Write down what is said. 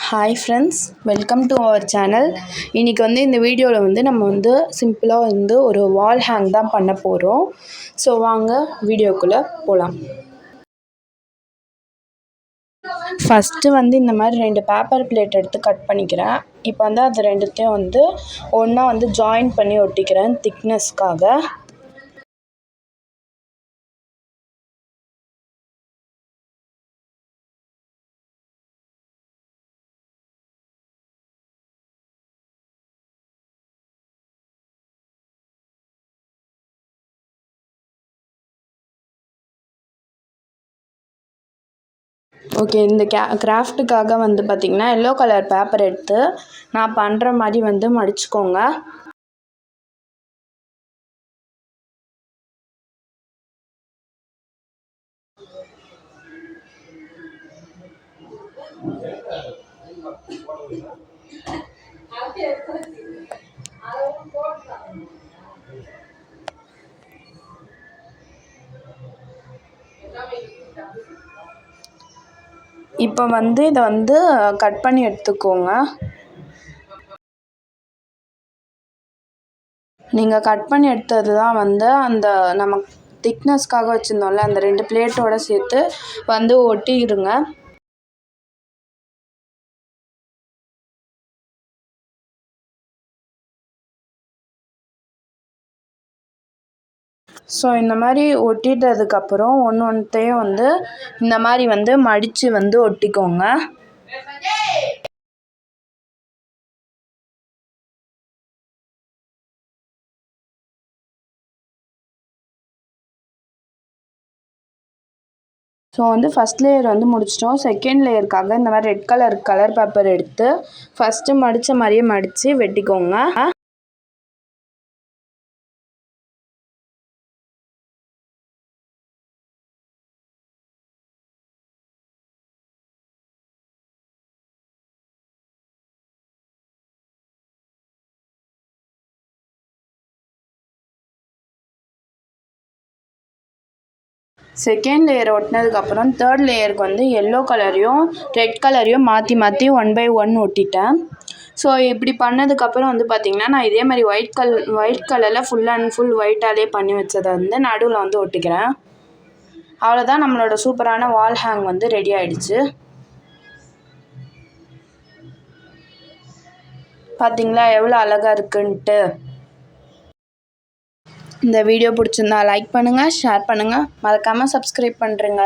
Hi friends, welcome to our channel. இன்றைக்கி இந்த வீடியோவில் நம்ம சிம்பிளாக ஒரு வால் ஹேங் தான் பண்ண போகிறோம். ஸோ வாங்க வீடியோக்குள்ளே போகலாம். ஃபஸ்ட்டு இந்த மாதிரி 2 பேப்பர் பிளேட் எடுத்து கட் பண்ணிக்கிறேன். இப்போ அது ரெண்டுத்தையும் ஒன்றா ஜாயின் பண்ணி ஒட்டிக்கிறேன் திக்னஸ்க்காக. ஓகே, இந்த கிராஃப்ட்டுக்காக பார்த்திங்கன்னா எல்லோ கலர் பேப்பர் எடுத்து நான் பண்ணுற மாதிரி மடிச்சுக்கோங்க. இப்போ இதை கட் பண்ணி எடுத்துக்கோங்க. நீங்கள் கட் பண்ணி எடுத்தது தான் அந்த நம்ம திக்னஸ்க்காக வச்சுருந்தோம்ல, அந்த 2 பிளேட்டோடு சேர்த்து ஒட்டிடுங்க. ஸோ இந்த மாதிரி ஒட்டிட்டதுக்கப்புறம் ஒன்றையும் இந்த மாதிரி மடித்து ஒட்டிக்கோங்க. ஸோ ஃபஸ்ட் லேயர் முடிச்சிட்டோம். செகண்ட் லேயருக்காக இந்த மாதிரி ரெட் கலர் பேப்பர் எடுத்து ஃபஸ்ட்டு மடித்த மாதிரியே மடித்து வெட்டிக்கோங்க. செகண்ட் லேயர் ஒட்டினதுக்கப்புறம் தேர்ட் லேயருக்கு எல்லோ கலரையும் ரெட் கலரையும் மாற்றி 1 by 1 ஒட்டிட்டேன். ஸோ இப்படி பண்ணதுக்கப்புறம் பார்த்திங்கன்னா நான் இதே மாதிரி ஒயிட் கலரில் ஃபுல் அண்ட் ஃபுல் ஒயிட்டாலே பண்ணி வச்சதை நடுவில் ஒட்டிக்கிறேன். அவ்வளோதான், நம்மளோட சூப்பரான வால் ஹேங் ரெடி ஆகிடுச்சு. பார்த்திங்களா எவ்வளோ அழகாக இருக்குன்ட்டு. இந்த வீடியோ பிடிச்சிருந்தா லைக் பண்ணுங்கள், ஷேர் பண்ணுங்கள், மறக்காமல் சப்ஸ்கிரைப் பண்ணுறேங்க.